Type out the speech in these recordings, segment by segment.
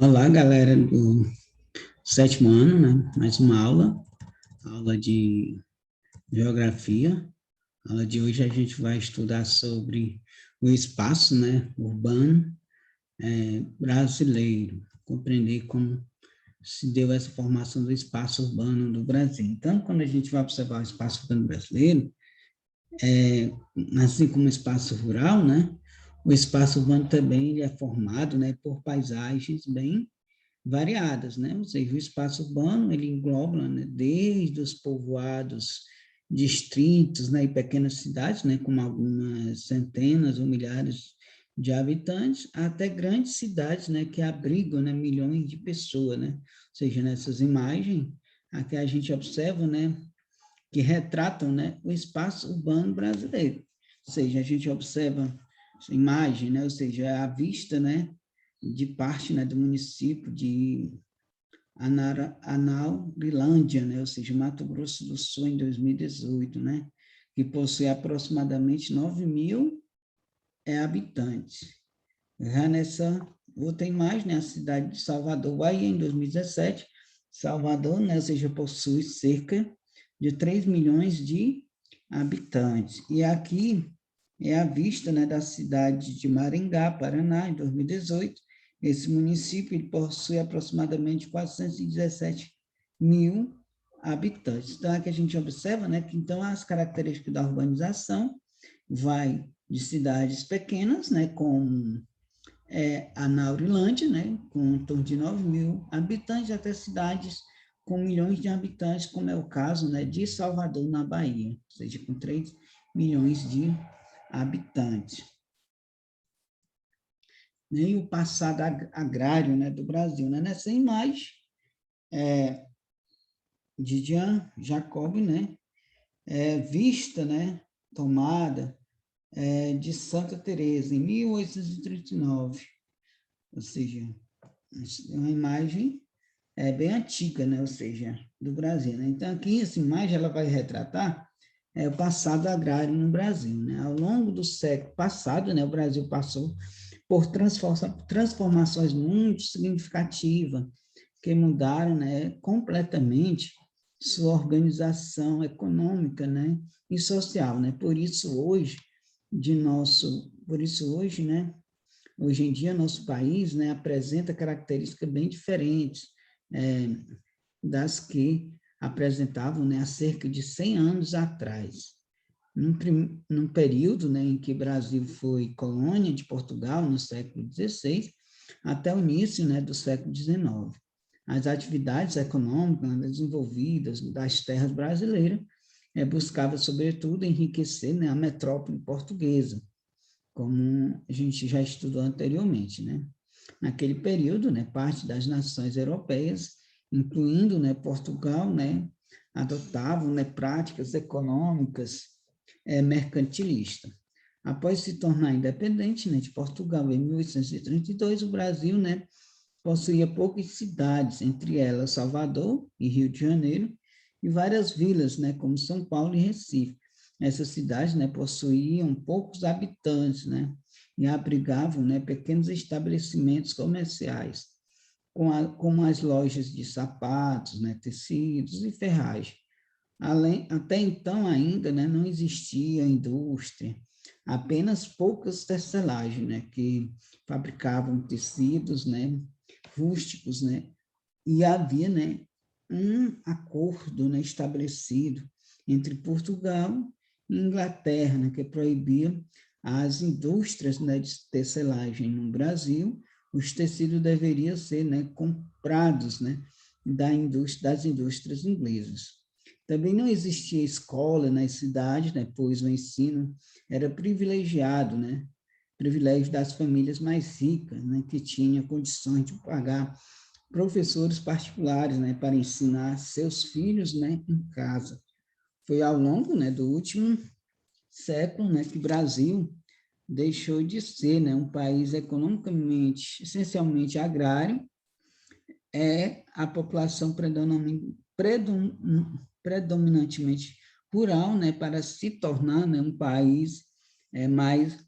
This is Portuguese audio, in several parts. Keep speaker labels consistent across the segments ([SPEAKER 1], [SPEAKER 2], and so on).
[SPEAKER 1] Olá, galera do sétimo ano, né? Mais uma aula de geografia. A aula de hoje a gente vai estudar sobre o espaço, né, urbano brasileiro, compreender como se deu essa formação do espaço urbano do Brasil. Então, quando a gente vai observar o espaço urbano brasileiro, assim como o espaço rural, né, o espaço urbano também ele é formado, né, por paisagens bem variadas, né? Ou seja, o espaço urbano, ele engloba, né, desde os povoados, distritos, né, e pequenas cidades, né, com algumas centenas ou milhares de habitantes, até grandes cidades, né, que abrigam, né, milhões de pessoas, né? Ou seja, nessas imagens, aqui a gente observa, né, que retratam, né, o espaço urbano brasileiro. Ou seja, a gente observa essa imagem, né, ou seja, a vista, né, de parte, né, do município de Anaurilândia, né, ou seja, Mato Grosso do Sul, em 2018, né, que possui aproximadamente 9 mil habitantes. Já nessa outra imagem, né, a cidade de Salvador, Bahia, em 2017, Salvador, né, ou seja, possui cerca de 3 milhões de habitantes. E aqui é a vista, né, da cidade de Maringá, Paraná, em 2018. Esse município ele possui aproximadamente 417 mil habitantes. Então, aqui a gente observa, né, que então as características da urbanização vai de cidades pequenas, né, como a Naurilândia, né, com em torno de 9 mil habitantes, até cidades com milhões de habitantes, como é o caso, né, de Salvador, na Bahia, ou seja, com 3 milhões de habitantes. E o passado agrário, né, do Brasil, né? Nessa imagem, de Jean Jacob, né, vista, né, tomada de Santa Teresa em 1839, ou seja, é uma imagem bem antiga, né? Ou seja, do Brasil, né? Então, aqui essa imagem ela vai retratar o passado agrário no Brasil, né? Ao longo do século passado, né, o Brasil passou por transformações muito significativas que mudaram, né, completamente sua organização econômica, né, e social, né? Por isso hoje, né, hoje em dia, nosso país, né, apresenta características bem diferentes das que apresentavam, né, há cerca de 100 anos atrás. Num período, né, em que o Brasil foi colônia de Portugal, no século XVI, até o início, né, do século XIX. As atividades econômicas, né, desenvolvidas das terras brasileiras buscavam, sobretudo, enriquecer, né, a metrópole portuguesa, como a gente já estudou anteriormente, né? Naquele período, né, parte das nações europeias, incluindo, né, Portugal, né, adotavam, né, práticas econômicas mercantilistas. Após se tornar independente, né, de Portugal em 1832, o Brasil, né, possuía poucas cidades, entre elas Salvador e Rio de Janeiro, e várias vilas, né, como São Paulo e Recife. Essas cidades, né, possuíam poucos habitantes, né, e abrigavam, né, pequenos estabelecimentos comerciais, como as lojas de sapatos, né, tecidos e ferragem. Até então ainda, né, não existia indústria, apenas poucas tecelagens, né, que fabricavam tecidos, né, rústicos, né, e havia, né, um acordo, né, estabelecido entre Portugal e Inglaterra, né, que proibia as indústrias, né, de tecelagem no Brasil. Os tecidos deveriam ser, né, comprados, né, das indústrias inglesas. Também não existia escola nas cidades, né, pois o ensino era privilegiado, né, privilégio das famílias mais ricas, né, que tinham condições de pagar professores particulares, né, para ensinar seus filhos, né, em casa. Foi ao longo, né, do último século, né, que o Brasil deixou de ser, né, um país economicamente, essencialmente agrário, a população predominantemente rural, né, para se tornar, né, um país mais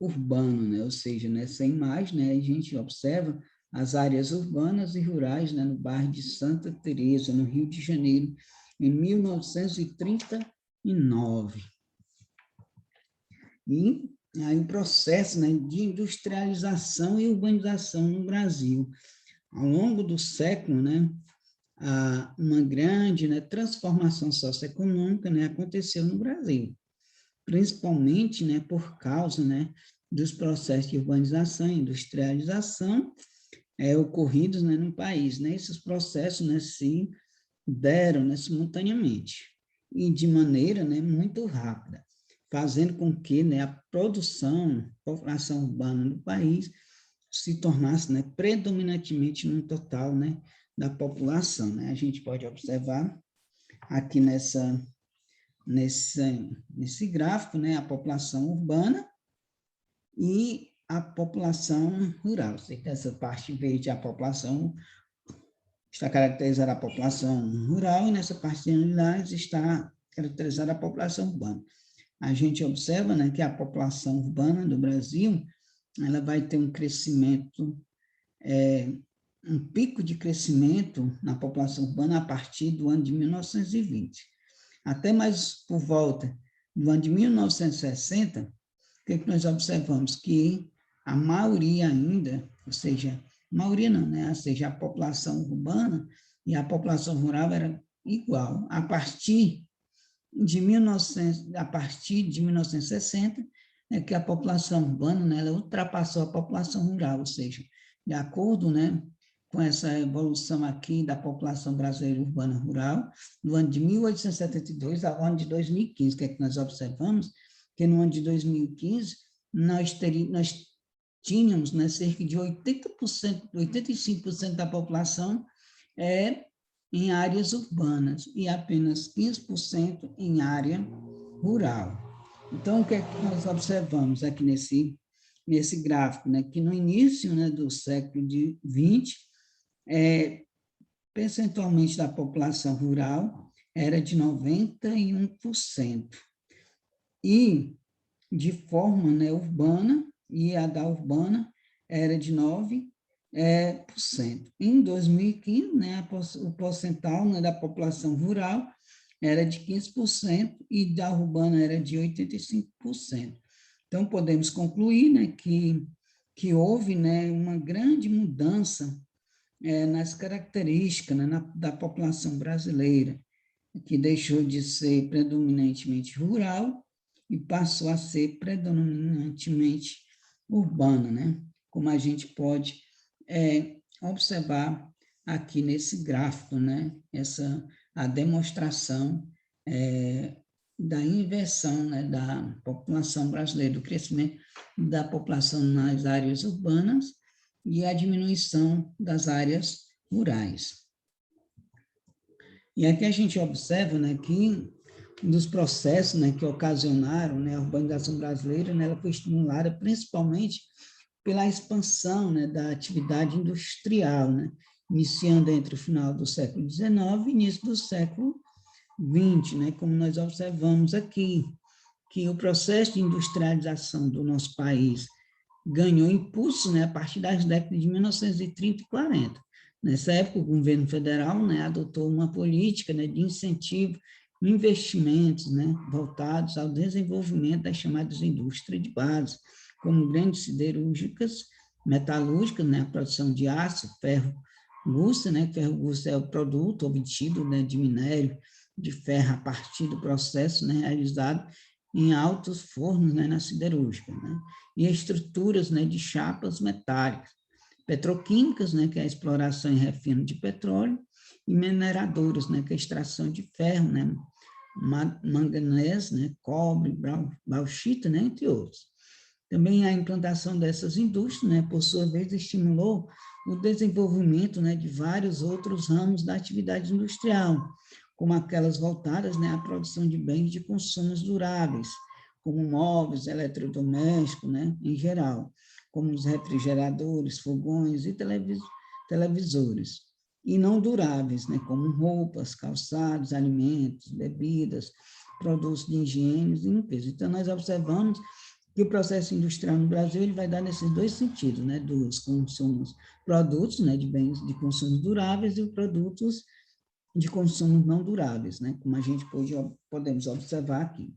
[SPEAKER 1] urbano, né, ou seja, nessa imagem, né, a gente observa as áreas urbanas e rurais, né, no bairro de Santa Teresa, no Rio de Janeiro, em 1939. E aí o processo, né, de industrialização e urbanização no Brasil. Ao longo do século, né, uma grande, né, transformação socioeconômica, né, aconteceu no Brasil, principalmente, né, por causa, né, dos processos de urbanização e industrialização ocorridos, né, no país. Né, esses processos, né, se deram, né, simultaneamente e de maneira, né, muito rápida, fazendo com que, né, a população urbana do país se tornasse, né, predominantemente no total, né, da população. Né? A gente pode observar aqui nesse gráfico, né, a população urbana e a população rural. Você tem essa parte verde, a população está caracterizada a população rural e nessa parte de lilás está caracterizada a população urbana. A gente observa, né, que a população urbana do Brasil ela vai ter um crescimento, um pico de crescimento na população urbana a partir do ano de 1920. Até mais por volta do ano de 1960, o que nós observamos? Que a maioria ainda, ou seja, maioria não, né? Ou seja, a população urbana e a população rural era igual. A partir de 1960, é que a população urbana, né, ela ultrapassou a população rural, ou seja, de acordo, né, com essa evolução aqui da população brasileira urbana rural, no ano de 1872 ao ano de 2015, que é que nós observamos, que no ano de 2015 nós tínhamos, né, cerca de 80%, 85% da população em áreas urbanas e apenas 15% em área rural. Então, o que é que nós observamos aqui nesse gráfico? Né? Que no início, né, do século XX, percentualmente da população rural era de 91%. E de forma, né, urbana, e a da urbana era de 9%. Em 2015, né, o percentual, né, da população rural era de 15% e da urbana era de 85%. Então, podemos concluir, né, que houve, né, uma grande mudança nas características, né, da população brasileira, que deixou de ser predominantemente rural e passou a ser predominantemente urbana, né? Como a gente pode observar aqui nesse gráfico, né? A demonstração da inversão, né, da população brasileira, do crescimento da população nas áreas urbanas e a diminuição das áreas rurais. E aqui a gente observa, né, que um dos processos, né, que ocasionaram, né, a urbanização brasileira, né, ela foi estimulada principalmente pela expansão, né, da atividade industrial, né, iniciando entre o final do século XIX e início do século XX, né, como nós observamos aqui, que o processo de industrialização do nosso país ganhou impulso, né, a partir das décadas de 1930 e 40. Nessa época, o governo federal, né, adotou uma política, né, de incentivo, investimentos, né, voltados ao desenvolvimento das chamadas indústrias de base, como grandes siderúrgicas, metalúrgicas, né, a produção de aço, ferro-gusta, né, ferro-gusta é o produto obtido, né, de minério de ferro a partir do processo, né, realizado em altos fornos, né, na siderúrgica, né, e estruturas, né, de chapas metálicas, petroquímicas, né, que é a exploração e refino de petróleo, e mineradoras, né, que é a extração de ferro, né, manganês, né, cobre, bauxita, né, entre outros. Também a implantação dessas indústrias, né, por sua vez, estimulou o desenvolvimento, né, de vários outros ramos da atividade industrial, como aquelas voltadas, né, à produção de bens de consumos duráveis, como móveis, eletrodomésticos, né, em geral, como os refrigeradores, fogões e televisores, e não duráveis, né, como roupas, calçados, alimentos, bebidas, produtos de higiene e limpeza. Então, nós observamos que o processo industrial no Brasil ele vai dar nesses dois sentidos, né, dos consumos, produtos, né, de bens de consumo duráveis e produtos de consumo não duráveis, né, como a gente podemos observar aqui.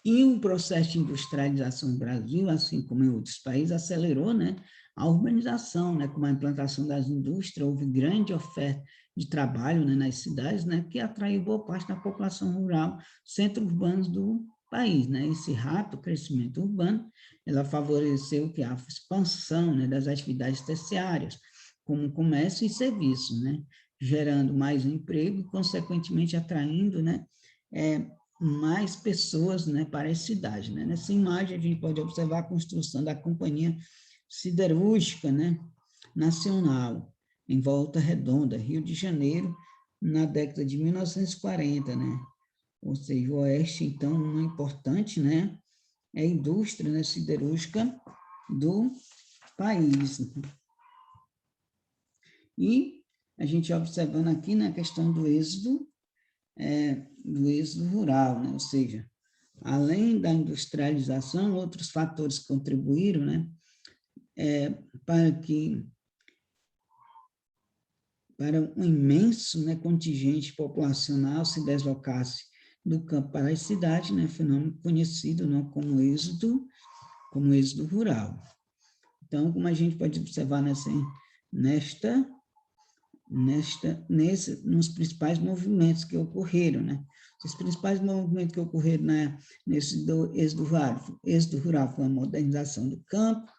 [SPEAKER 1] E o processo de industrialização no Brasil, assim como em outros países, acelerou, né, a urbanização, né, com a implantação das indústrias, houve grande oferta de trabalho, né, nas cidades, né, que atraiu boa parte da população rural, centros urbanos do país, né. Esse rápido crescimento urbano, ela favoreceu que a expansão, né, das atividades terciárias, como comércio e serviço, né, gerando mais emprego e, consequentemente, atraindo, né, mais pessoas, né, para a cidade, né. Nessa imagem, a gente pode observar a construção da Companhia Siderúrgica, né, Nacional, em Volta Redonda, Rio de Janeiro, na década de 1940, né, ou seja, o Oeste, então, uma importante, né, é a indústria, né, siderúrgica do país. E a gente observando aqui na questão do êxodo rural, né, ou seja, além da industrialização, outros fatores contribuíram, né, para um imenso, né, contingente populacional se deslocasse do campo para a cidade, né, fenômeno conhecido, né, como êxodo rural. Então, como a gente pode observar nos principais movimentos que ocorreram, né? Os principais movimentos que ocorreram nesse êxodo rural foi a modernização do campo,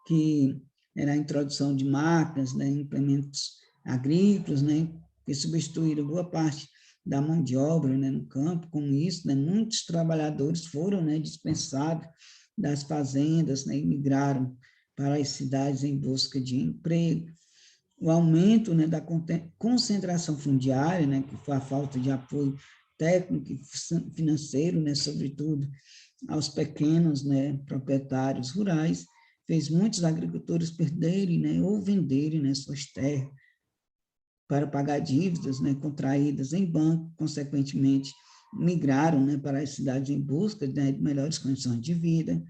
[SPEAKER 1] que era a introdução de máquinas, né, implementos agrícolas, né, que substituíram boa parte da mão de obra, né, no campo. Com isso, né, muitos trabalhadores foram, né, dispensados das fazendas, né, e migraram para as cidades em busca de emprego. O aumento, né, da concentração fundiária, né, que foi a falta de apoio técnico e financeiro, né, sobretudo aos pequenos, né, proprietários rurais, fez muitos agricultores perderem, né, ou venderem, né, suas terras para pagar dívidas, né, contraídas em banco, consequentemente migraram, né, para as cidades em busca, né, de melhores condições de vida.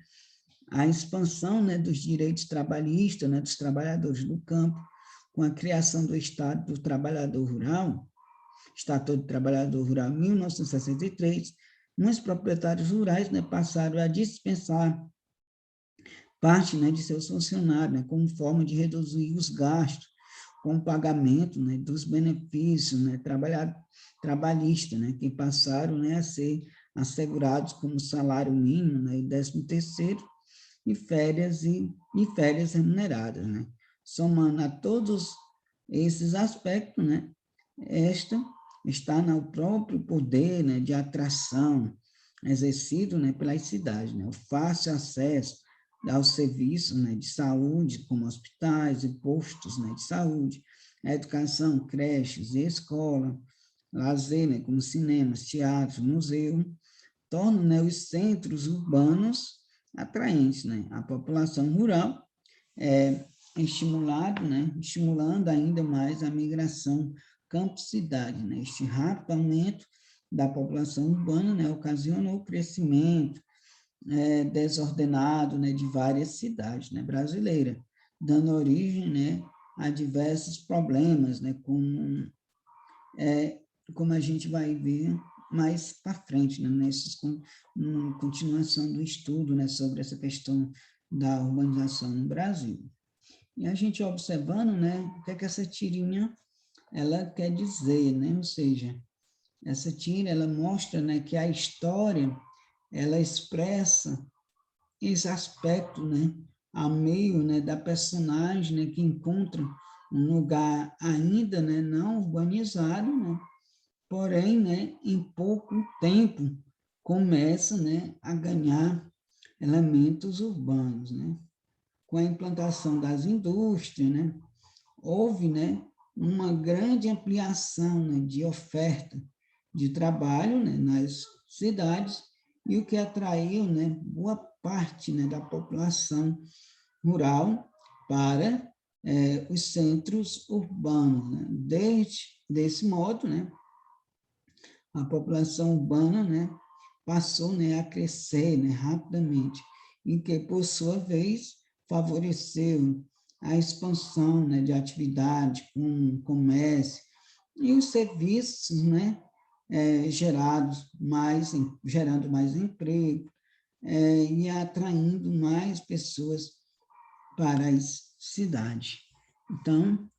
[SPEAKER 1] A expansão, né, dos direitos trabalhistas, né, dos trabalhadores do campo, com a criação do Estado do Trabalhador Rural, Estatuto do Trabalhador Rural, em 1963, muitos proprietários rurais, né, passaram a dispensar parte, né, de seus funcionários, né, como forma de reduzir os gastos com o pagamento, né, dos benefícios, né, trabalhistas, né, que passaram, né, a ser assegurados como salário mínimo, né, e 13º, e férias remuneradas, né? Somando a todos esses aspectos, né, esta está no próprio poder, né, de atração exercido, né, pelas cidades, né, o fácil acesso aos serviços, né, de saúde, como hospitais e postos, né, de saúde, a educação, creches e escola, lazer, né, como cinemas, teatros, museu, tornam, né, os centros urbanos atraentes, né? A população rural estimulando ainda mais a migração campo-cidade, né? Este rápido aumento da população urbana, né, ocasionou o crescimento desordenado, né, de várias cidades, né, brasileiras, dando origem, né, a diversos problemas, né, como a gente vai ver mais para frente, né, na continuação do estudo, né, sobre essa questão da urbanização no Brasil. E a gente observando, né, o que é que essa tirinha ela quer dizer, né, ou seja, essa tira ela mostra, né, que a história ela expressa esse aspecto, né, a meio, né, da personagem, né, que encontra um lugar ainda, né, não urbanizado, né, porém, né, em pouco tempo começa, né, a ganhar elementos urbanos, né? Com a implantação das indústrias, né, houve, né, uma grande ampliação, né, de oferta de trabalho, né, nas cidades, e o que atraiu, né, boa parte, né, da população rural para os centros urbanos, né? Desse modo, né, a população urbana, né, passou, né, a crescer, né, rapidamente, e que, por sua vez, favoreceu a expansão, né, de atividade com comércio e os serviços, né, gerando mais emprego, e atraindo mais pessoas para as cidades. Então,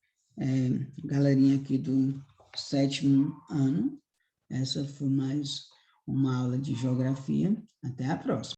[SPEAKER 1] galerinha aqui do 7º ano, essa foi mais uma aula de geografia. Até a próxima.